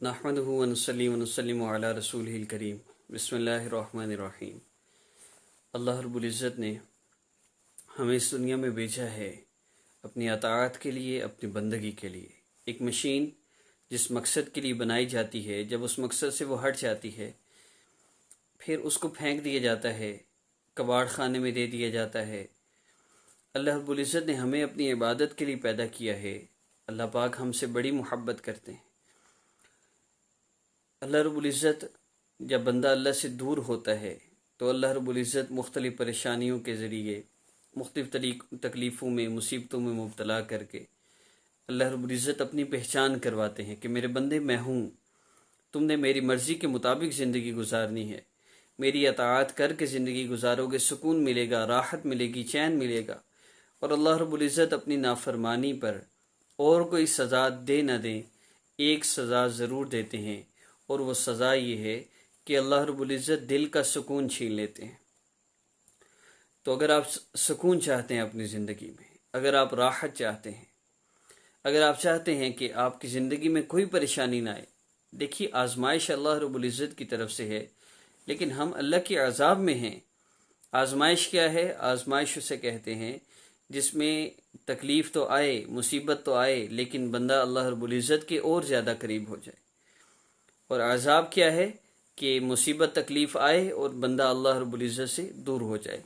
نحمدہ ونصلی ونسلم علی رسولہ الکریم بسم اللہ الرحمن الرحیم۔ اللہ رب العزت نے ہمیں اس دنیا میں بھیجا ہے اپنی اطاعت کے لیے، اپنی بندگی کے لیے۔ ایک مشین جس مقصد کے لیے بنائی جاتی ہے، جب اس مقصد سے وہ ہٹ جاتی ہے پھر اس کو پھینک دیا جاتا ہے، کباڑ خانے میں دے دیا جاتا ہے۔ اللہ رب العزت نے ہمیں اپنی عبادت کے لیے پیدا کیا ہے۔ اللہ پاک ہم سے بڑی محبت کرتے ہیں۔ اللہ رب العزت جب بندہ اللہ سے دور ہوتا ہے تو اللہ رب العزت مختلف پریشانیوں کے ذریعے، مختلف تکلیفوں میں، مصیبتوں میں مبتلا کر کے اللہ رب العزت اپنی پہچان کرواتے ہیں کہ میرے بندے میں ہوں، تم نے میری مرضی کے مطابق زندگی گزارنی ہے، میری اطاعت کر کے زندگی گزارو گے، سکون ملے گا، راحت ملے گی، چین ملے گا۔ اور اللہ رب العزت اپنی نافرمانی پر اور کوئی سزا دے نہ دیں، ایک سزا ضرور دیتے ہیں، اور وہ سزا یہ ہے کہ اللہ رب العزت دل کا سکون چھین لیتے ہیں۔ تو اگر آپ سکون چاہتے ہیں اپنی زندگی میں، اگر آپ راحت چاہتے ہیں، اگر آپ چاہتے ہیں کہ آپ کی زندگی میں کوئی پریشانی نہ آئے، دیکھیے آزمائش اللہ رب العزت کی طرف سے ہے، لیکن ہم اللہ کے عذاب میں ہیں۔ آزمائش کیا ہے؟ آزمائش اسے کہتے ہیں جس میں تکلیف تو آئے، مصیبت تو آئے، لیکن بندہ اللہ رب العزت کے اور زیادہ قریب ہو جائے۔ اور عذاب کیا ہے؟ کہ مصیبت تکلیف آئے اور بندہ اللہ رب العزت سے دور ہو جائے۔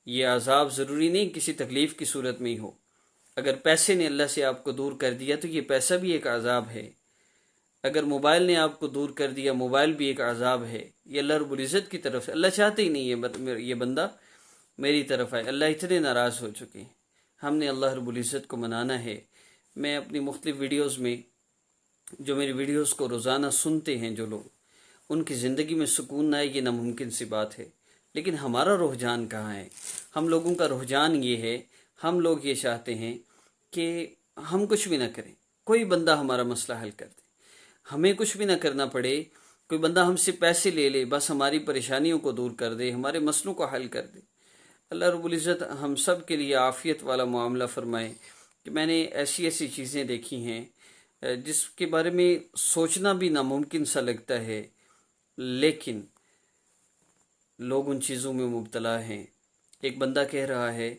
یہ عذاب ضروری نہیں کسی تکلیف کی صورت میں ہی ہو۔ اگر پیسے نے اللہ سے آپ کو دور کر دیا تو یہ پیسہ بھی ایک عذاب ہے۔ اگر موبائل نے آپ کو دور کر دیا، موبائل بھی ایک عذاب ہے۔ یہ اللہ رب العزت کی طرف سے، اللہ چاہتے ہی نہیں یہ بندہ میری طرف آئے۔ اللہ اتنے ناراض ہو چکے ہیں۔ ہم نے اللہ رب العزت کو منانا ہے۔ میں اپنی مختلف ویڈیوز میں، جو میری ویڈیوز کو روزانہ سنتے ہیں جو لوگ، ان کی زندگی میں سکون نہ آئے، یہ ناممکن سی بات ہے۔ لیکن ہمارا رجحان کہاں ہے؟ ہم لوگوں کا رجحان یہ ہے، ہم لوگ یہ چاہتے ہیں کہ ہم کچھ بھی نہ کریں، کوئی بندہ ہمارا مسئلہ حل کر دے، ہمیں کچھ بھی نہ کرنا پڑے، کوئی بندہ ہم سے پیسے لے لے، بس ہماری پریشانیوں کو دور کر دے، ہمارے مسئلوں کو حل کر دے۔ اللہ رب العزت ہم سب کے لیے عافیت والا معاملہ فرمائے۔ کہ میں نے ایسی ایسی چیزیں دیکھی ہیں جس کے بارے میں سوچنا بھی ناممکن سا لگتا ہے، لیکن لوگ ان چیزوں میں مبتلا ہیں۔ ایک بندہ کہہ رہا ہے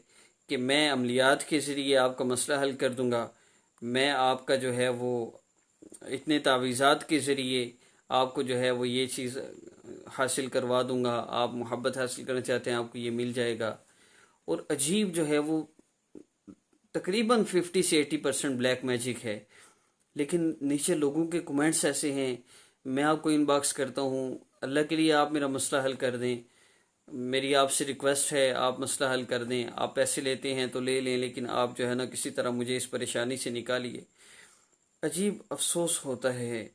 کہ میں عملیات کے ذریعے آپ کا مسئلہ حل کر دوں گا، میں آپ کا جو ہے وہ اتنے تعویذات کے ذریعے آپ کو جو ہے وہ یہ چیز حاصل کروا دوں گا، آپ محبت حاصل کرنا چاہتے ہیں آپ کو یہ مل جائے گا۔ اور عجیب جو ہے وہ تقریباً 50 سے 80% بلیک میجک ہے، لیکن نیچے لوگوں کے کمنٹس ایسے ہیں، میں آپ کو ان باکس کرتا ہوں، اللہ کے لیے آپ میرا مسئلہ حل کر دیں، میری آپ سے ریکویسٹ ہے آپ مسئلہ حل کر دیں، آپ پیسے لیتے ہیں تو لے لیں، لیکن آپ جو ہے نا کسی طرح مجھے اس پریشانی سے نکالیے۔ عجیب افسوس ہوتا ہے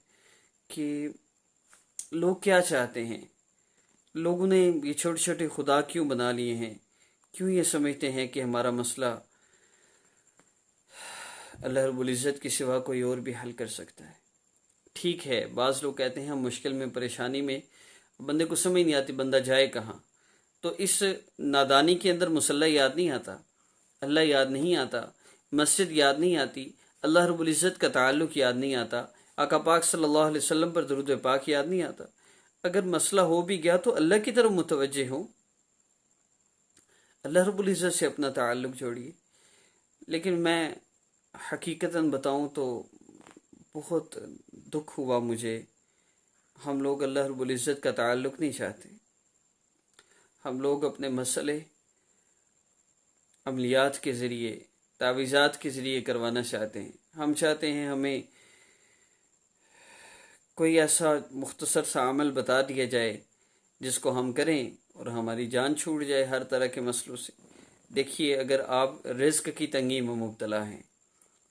کہ لوگ کیا چاہتے ہیں۔ لوگوں نے یہ چھوٹے چھوٹے خدا کیوں بنا لیے ہیں؟ کیوں یہ سمجھتے ہیں کہ ہمارا مسئلہ اللہ رب العزت کے سوا کوئی اور بھی حل کر سکتا ہے؟ ٹھیک ہے، بعض لوگ کہتے ہیں ہم مشکل میں، پریشانی میں، بندے کو سمجھ نہیں آتی بندہ جائے کہاں، تو اس نادانی کے اندر مصلی یاد نہیں آتا، اللہ یاد نہیں آتا، مسجد یاد نہیں آتی، اللہ رب العزت کا تعلق یاد نہیں آتا، آقا پاک صلی اللہ علیہ وسلم پر درود پاک یاد نہیں آتا۔ اگر مسئلہ ہو بھی گیا تو اللہ کی طرف متوجہ ہوں، اللہ رب العزت سے اپنا تعلق جوڑیے۔ لیکن میں حقیقتاً بتاؤں تو بہت دکھ ہوا مجھے، ہم لوگ اللہ رب العزت کا تعلق نہیں چاہتے۔ ہم لوگ اپنے مسئلے عملیات کے ذریعے، تعویذات کے ذریعے کروانا چاہتے ہیں۔ ہم چاہتے ہیں ہمیں کوئی ایسا مختصر سا عمل بتا دیا جائے جس کو ہم کریں اور ہماری جان چھوٹ جائے ہر طرح کے مسئلوں سے۔ دیکھیے، اگر آپ رزق کی تنگی میں مبتلا ہیں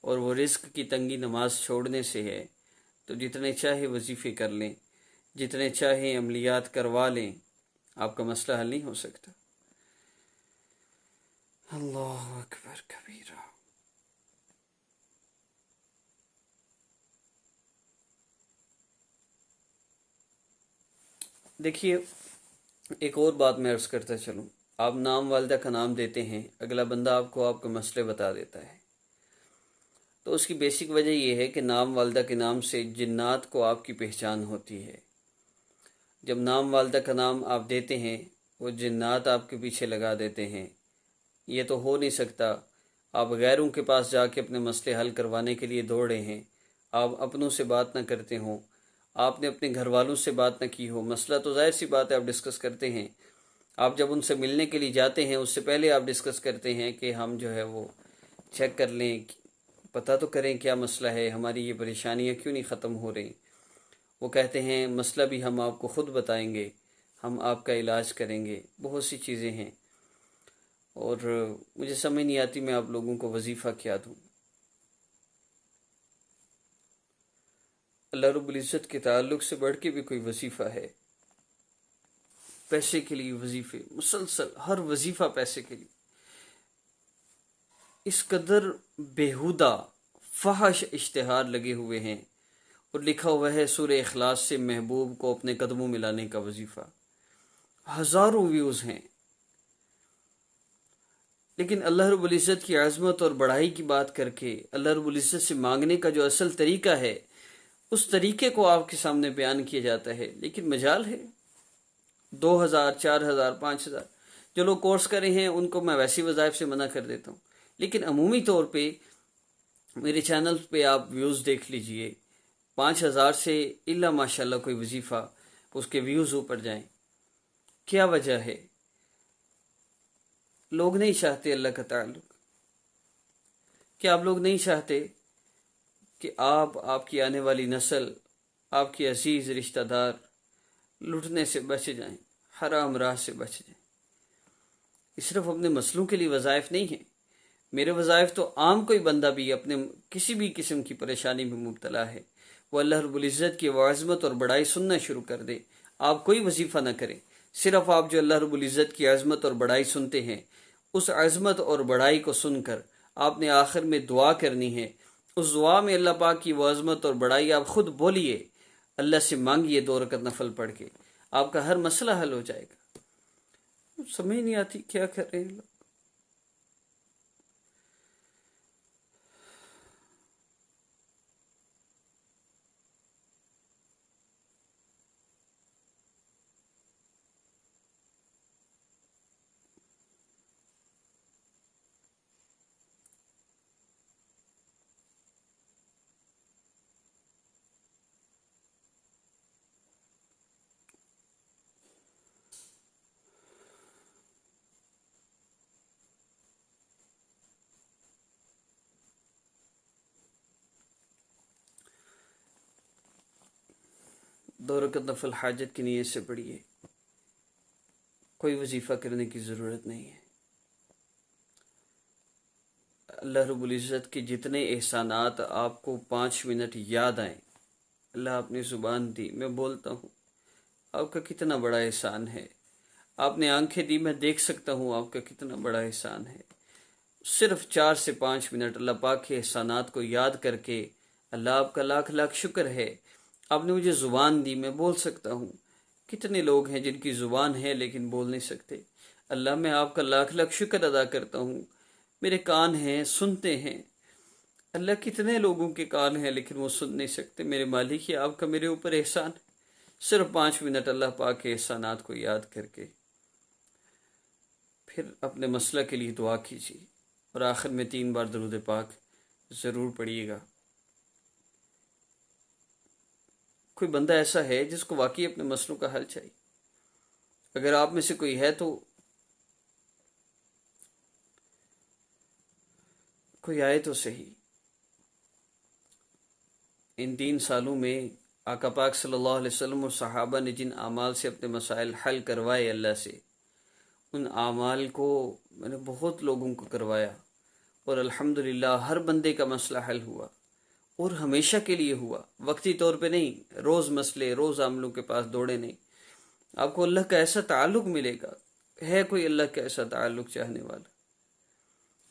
اور وہ رزق کی تنگی نماز چھوڑنے سے ہے، تو جتنے چاہے وظیفے کر لیں، جتنے چاہے عملیات کروا لیں، آپ کا مسئلہ حل نہیں ہو سکتا۔ اللہ اکبر کبیرہ۔ دیکھیے، ایک اور بات میں عرض کرتا چلوں، آپ نام والدہ کا نام دیتے ہیں، اگلا بندہ آپ کو آپ کے مسئلے بتا دیتا ہے۔ تو اس کی بیسک وجہ یہ ہے کہ نام والدہ کے نام سے جنات کو آپ کی پہچان ہوتی ہے۔ جب نام والدہ کا نام آپ دیتے ہیں وہ جنات آپ کے پیچھے لگا دیتے ہیں۔ یہ تو ہو نہیں سکتا آپ غیروں کے پاس جا کے اپنے مسئلے حل کروانے کے لیے دوڑے ہیں، آپ اپنوں سے بات نہ کرتے ہوں، آپ نے اپنے گھر والوں سے بات نہ کی ہو، مسئلہ تو ظاہر سی بات ہے آپ ڈسکس کرتے ہیں۔ آپ جب ان سے ملنے کے لیے جاتے ہیں اس سے پہلے آپ ڈسکس کرتے ہیں کہ ہم جو ہے وہ چیک کر لیں، پتہ تو کریں کیا مسئلہ ہے، ہماری یہ پریشانیاں کیوں نہیں ختم ہو رہی۔ وہ کہتے ہیں مسئلہ بھی ہم آپ کو خود بتائیں گے، ہم آپ کا علاج کریں گے، بہت سی چیزیں ہیں۔ اور مجھے سمجھ نہیں آتی میں آپ لوگوں کو وظیفہ کیا دوں۔ اللہ رب العزت کے تعلق سے بڑھ کے بھی کوئی وظیفہ ہے؟ پیسے کے لیے وظیفے، مسلسل ہر وظیفہ پیسے کے لیے، اس قدر بیہودہ فحش اشتہار لگے ہوئے ہیں، اور لکھا ہوا ہے سورہ اخلاص سے محبوب کو اپنے قدموں میں لانے کا وظیفہ، ہزاروں ویوز ہیں۔ لیکن اللہ رب العزت کی عظمت اور بڑائی کی بات کر کے اللہ رب العزت سے مانگنے کا جو اصل طریقہ ہے اس طریقے کو آپ کے سامنے بیان کیا جاتا ہے، لیکن مجال ہے 2000 4000 5000 جو لوگ کورس کرے ہیں ان کو میں ویسی وظائف سے منع کر دیتا ہوں، لیکن عمومی طور پہ میرے چینل پہ آپ ویوز دیکھ لیجئے، 5000 سے الا ماشاءاللہ کوئی وظیفہ اس کے ویوز اوپر جائیں۔ کیا وجہ ہے؟ لوگ نہیں چاہتے اللہ کا تعلق۔ کیا آپ لوگ نہیں چاہتے کہ آپ کی آنے والی نسل، آپ کے عزیز رشتہ دار لٹنے سے بچ جائیں، حرام راہ سے بچ جائیں؟ یہ صرف اپنے مسئلوں کے لیے وظائف نہیں ہیں، میرے وظائف تو عام کوئی بندہ بھی اپنے کسی بھی قسم کی پریشانی میں مبتلا ہے وہ اللہ رب العزت کی عظمت اور بڑائی سننا شروع کر دے۔ آپ کوئی وظیفہ نہ کریں، صرف آپ جو اللہ رب العزت کی عظمت اور بڑائی سنتے ہیں اس عظمت اور بڑائی کو سن کر آپ نے آخر میں دعا کرنی ہے۔ اس دعا میں اللہ پاک کی وہ عظمت اور بڑائی آپ خود بولیے، اللہ سے مانگیے، 2 رکعت نفل پڑھ کے آپ کا ہر مسئلہ حل ہو جائے گا۔ سمجھ نہیں آتی کیا کر رہے ہیں لوگ۔ دو رکعت نفل حاجت کی نیت سے پڑھیے، کوئی وظیفہ کرنے کی ضرورت نہیں ہے۔ اللہ رب العزت کے جتنے احسانات آپ کو 5 منٹ یاد آئیں، اللہ اپنی زبان دی میں بولتا ہوں، آپ کا کتنا بڑا احسان ہے۔ آپ نے آنکھیں دی میں دیکھ سکتا ہوں آپ کا کتنا بڑا احسان ہے۔ صرف 4 سے 5 منٹ اللہ پاک کے احسانات کو یاد کر کے اللہ آپ کا لاکھ لاکھ شکر ہے، آپ نے مجھے زبان دی میں بول سکتا ہوں۔ کتنے لوگ ہیں جن کی زبان ہے لیکن بول نہیں سکتے۔ اللہ میں آپ کا لاکھ لاکھ شکر ادا کرتا ہوں، میرے کان ہیں سنتے ہیں۔ اللہ کتنے لوگوں کے کان ہیں لیکن وہ سن نہیں سکتے۔ میرے مالک یہ آپ کا میرے اوپر احسان ہے۔ صرف 5 منٹ اللہ پاک کے احسانات کو یاد کر کے پھر اپنے مسئلہ کے لیے دعا کیجیے، اور آخر میں 3 بار درود پاک ضرور پڑھیے گا۔ کوئی بندہ ایسا ہے جس کو واقعی اپنے مسئلوں کا حل چاہیے؟ اگر آپ میں سے کوئی ہے تو کوئی آئے تو صحیح۔ ان 3 سالوں میں آقا پاک صلی اللہ علیہ وسلم اور صحابہ نے جن اعمال سے اپنے مسائل حل کروائے اللہ سے، ان اعمال کو میں نے بہت لوگوں کو کروایا، اور الحمدللہ ہر بندے کا مسئلہ حل ہوا، اور ہمیشہ کے لیے ہوا، وقتی طور پہ نہیں۔ روز مسئلے، روز عاملوں کے پاس دوڑے نہیں۔ آپ کو اللہ کا ایسا تعلق ملے گا۔ ہے کوئی اللہ کا ایسا تعلق چاہنے والا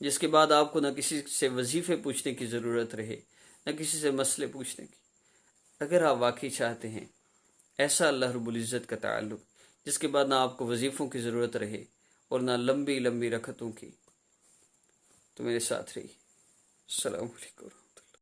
جس کے بعد آپ کو نہ کسی سے وظیفے پوچھنے کی ضرورت رہے، نہ کسی سے مسئلے پوچھنے کی؟ اگر آپ واقعی چاہتے ہیں ایسا اللہ رب العزت کا تعلق جس کے بعد نہ آپ کو وظیفوں کی ضرورت رہے اور نہ لمبی لمبی رکعتوں کی، تو میرے ساتھ رہیے۔ السلام علیکم۔